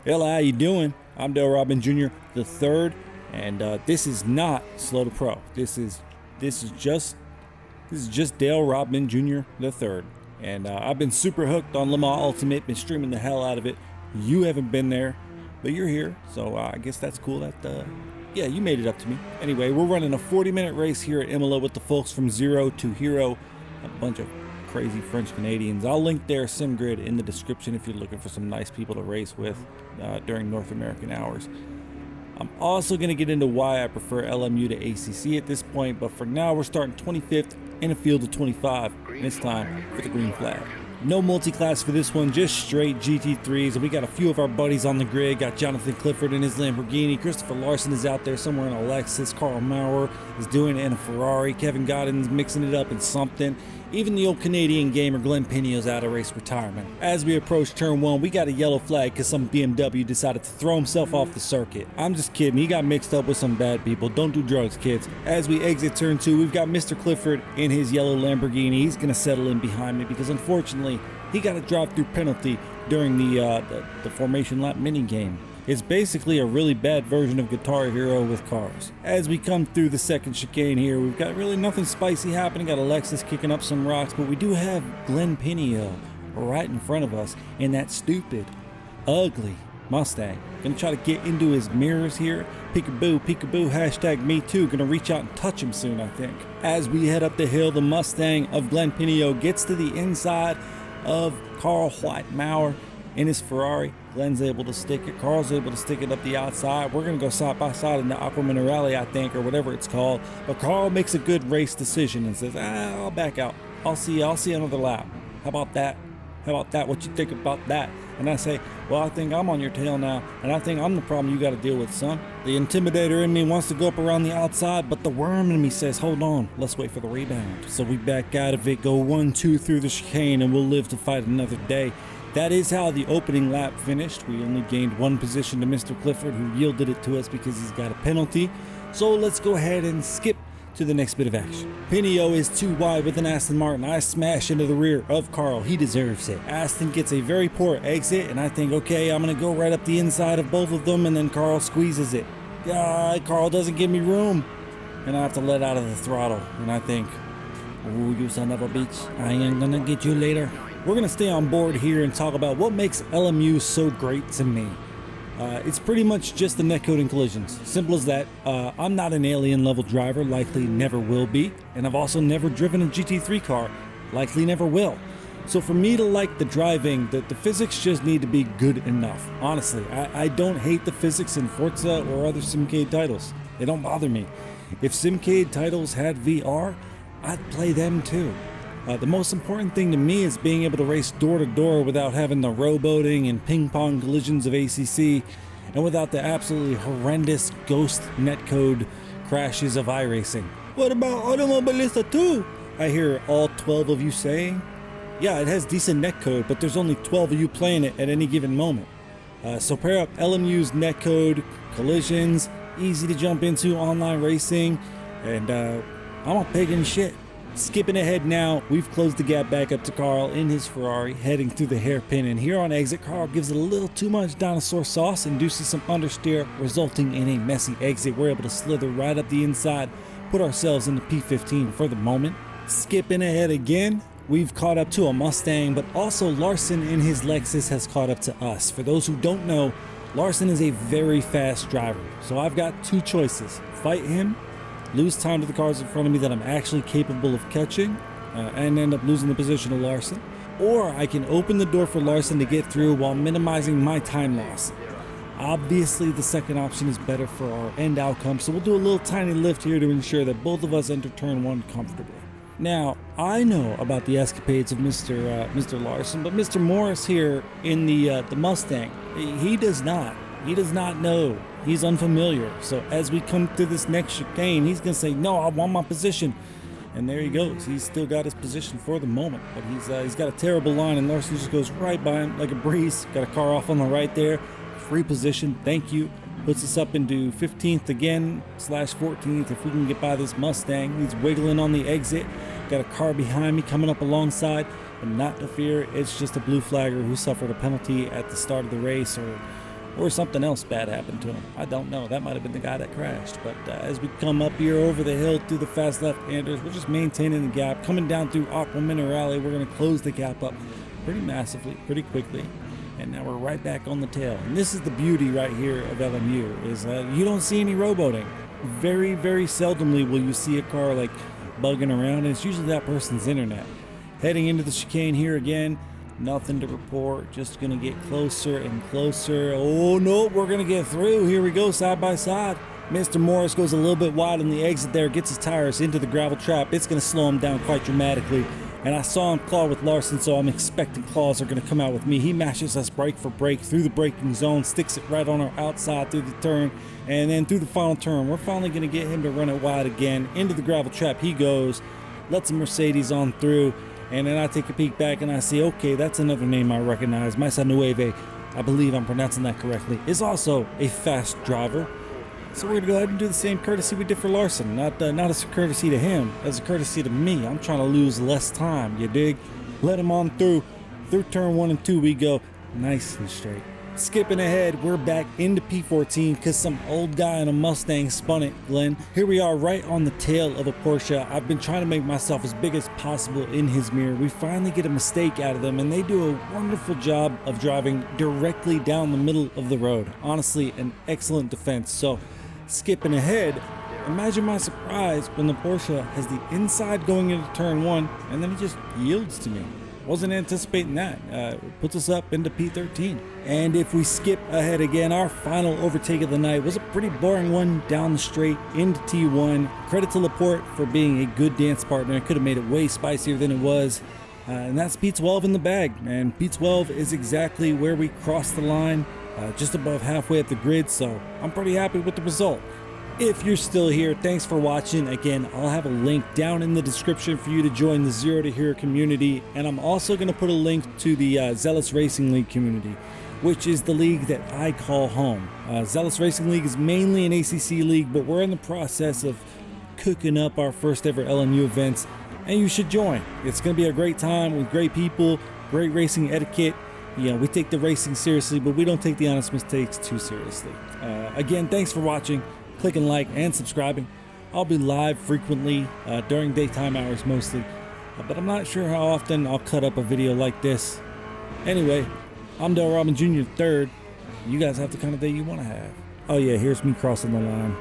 Hello, how you doing? I'm Dale Robin Jr. the third, and this is not Slow to Pro. This is just Dale Robin Jr. the third, and I've been super hooked on Le Mans Ultimate. Been streaming the hell out of it. You haven't been there, but you're here, so I guess that's cool. That yeah, you made it up to me. Anyway, we're running a 40-minute race here at Imola with the folks from Zero to Hero, a bunch of crazy French Canadians. I'll link their sim grid in the description if you're looking for some nice people to race with during North American hours. I'm also going to get into why I prefer LMU to ACC at this point, but for now we're starting 25th in a field of 25, and it's time for the green flag. No multi-class for this one, just straight GT3s, and we got a few of our buddies on the grid. Got Jonathan Clifford in his Lamborghini, Christopher Larson is out there somewhere in a Lexus, Carl Maurer is doing it in a Ferrari, Kevin Godden's mixing it up in something. Even the old Canadian gamer Glenn Pinio's out of race retirement. As we approach turn 1, we got a yellow flag because some BMW decided to throw himself off the circuit. I'm just kidding, he got mixed up with some bad people. Don't do drugs, kids. As we exit turn 2, we've got Mr. Clifford in his yellow Lamborghini. He's going to settle in behind me because unfortunately he got a drive-through penalty during the formation lap mini game. It's basically a really bad version of Guitar Hero with cars. As we come through the second chicane here, we've got really nothing spicy happening. Got a Lexus kicking up some rocks, but we do have Glenn Pinio right in front of us in that stupid, ugly Mustang. Gonna try to get into his mirrors here. Peekaboo, peekaboo, hashtag me too. Gonna reach out and touch him soon, I think. As we head up the hill, the Mustang of Glenn Pinio gets to the inside of Carl White Maurer in his Ferrari. Glenn's able to stick it. Carl's able to stick it up the outside. We're going to go side by side in the Aqua Minerale, I think, or whatever it's called. But Carl makes a good race decision and says, I'll back out. I'll see another lap. How about that? How about that? What you think about that? And I say, well, I think I'm on your tail now, and I think I'm the problem you got to deal with, son. The intimidator in me wants to go up around the outside, but the worm in me says, hold on, let's wait for the rebound. So we back out of it, go 1-2 through the chicane, and we'll live to fight another day. That is how the opening lap finished. We only gained one position to Mr. Clifford, who yielded it to us because he's got a penalty. So let's go ahead and skip to the next bit of action. Pinio is too wide with an Aston Martin. I smash into the rear of Carl. He deserves it. Aston gets a very poor exit, and I think, okay, I'm going to go right up the inside of both of them, and then Carl squeezes it. Carl doesn't give me room, and I have to let out of the throttle. And I think, oh, you son of a bitch, I ain't going to get you later. We're going to stay on board here and talk about what makes LMU so great to me. It's pretty much just the netcode and collisions. Simple as that. I'm not an alien level driver, likely never will be, and I've also never driven a GT3 car, likely never will. So for me to like the driving, the physics just need to be good enough. Honestly, I don't hate the physics in Forza or other Simcade titles. They don't bother me. If Simcade titles had VR, I'd play them too. The most important thing to me is being able to race door to door without having the rowboating and ping pong collisions of ACC, and without the absolutely horrendous ghost netcode crashes of iRacing. What about Automobilista 2? I hear all 12 of you saying. Yeah, it has decent netcode, but there's only 12 of you playing it at any given moment. So pair up LMU's netcode, collisions, easy to jump into online racing, and I'm a pagan shit. Skipping ahead now, we've closed the gap back up to Carl in his Ferrari, heading through the hairpin, and here on exit, Carl gives it a little too much dinosaur sauce, induces some understeer, resulting in a messy exit. We're able to slither right up the inside, put ourselves in the P15 for the moment. Skipping ahead again, we've caught up to a Mustang, but also Larson in his Lexus has caught up to us. For those who don't know, Larson is a very fast driver, so I've got two choices: fight him, lose time to the cars in front of me that I'm actually capable of catching, and end up losing the position to Larson. Or I can open the door for Larson to get through while minimizing my time loss. Obviously, the second option is better for our end outcome, so we'll do a little tiny lift here to ensure that both of us enter turn 1 comfortably. Now, I know about the escapades of Mr. Larson, but Mr. Morris here in the Mustang, he does not. He does not know. He's unfamiliar. So as we come through this next chicane, he's going to say, no, I want my position. And there he goes. He's still got his position for the moment, but he's got a terrible line, and Larson just goes right by him like a breeze. Got a car off on the right there. Free position. Thank you. Puts us up into 15th again, /14th if we can get by this Mustang. He's wiggling on the exit. Got a car behind me coming up alongside, but not to fear. It's just a blue flagger who suffered a penalty at the start of the race, or or something else bad happened to him. I don't know. That might have been the guy that crashed. But as we come up here over the hill through the fast left-handers, we're just maintaining the gap. Coming down through Aqua Minerale, we're going to close the gap up pretty massively, pretty quickly. And now we're right back on the tail. And this is the beauty right here of LMU, is you don't see any rowboating. Very, very seldomly will you see a car like bugging around, and it's usually that person's internet. Heading into the chicane here again, nothing to report, just gonna get closer and closer. Oh no, we're gonna get through. Here we go, side by side. Mr. Morris goes a little bit wide on the exit there, gets his tires into the gravel trap. It's gonna slow him down quite dramatically. And I saw him claw with Larson, so I'm expecting claws are going to come out with me. He matches us brake for brake through the braking zone, sticks it right on our outside through the turn, and then through the final turn. We're finally going to get him to run it wide again. Into the gravel trap he goes, lets a Mercedes on through, and then I take a peek back and I see, okay, that's another name I recognize. Mesa Nueve, I believe I'm pronouncing that correctly, is also a fast driver. So we're going to go ahead and do the same courtesy we did for Larson. Not as a courtesy to him, as a courtesy to me. I'm trying to lose less time, you dig? Let him on through. Through turn 1 and 2 we go nice and straight. Skipping ahead, we're back into P14 because some old guy in a Mustang spun it, Glenn. Here we are right on the tail of a Porsche. I've been trying to make myself as big as possible in his mirror. We finally get a mistake out of them, and they do a wonderful job of driving directly down the middle of the road. Honestly, an excellent defense. So skipping ahead, imagine my surprise when the Porsche has the inside going into turn 1 and then it just yields to me. Wasn't anticipating that. Puts us up into P13. And if we skip ahead again, our final overtake of the night was a pretty boring one down the straight into T1. Credit to Laporte for being a good dance partner. Could have made it way spicier than it was. And that's P12 in the bag. And P12 is exactly where we crossed the line. Just above halfway up the grid, so I'm pretty happy with the result. If you're still here, thanks for watching. Again, I'll have a link down in the description for you to join the Zero to Hero community, and I'm also going to put a link to the Zealous Racing League community, which is the league that I call home. Zealous Racing League is mainly an ACC league, but we're in the process of cooking up our first ever LMU events, and you should join. It's going to be a great time with great people, great racing etiquette. You know, we take the racing seriously, but we don't take the honest mistakes too seriously. Again, thanks for watching, clicking like, and subscribing. I'll be live frequently during daytime hours mostly, but I'm not sure how often I'll cut up a video like this. Anyway, I'm Dale Robin Jr. III. You guys have the kind of day you want to have. Oh yeah, here's me crossing the line.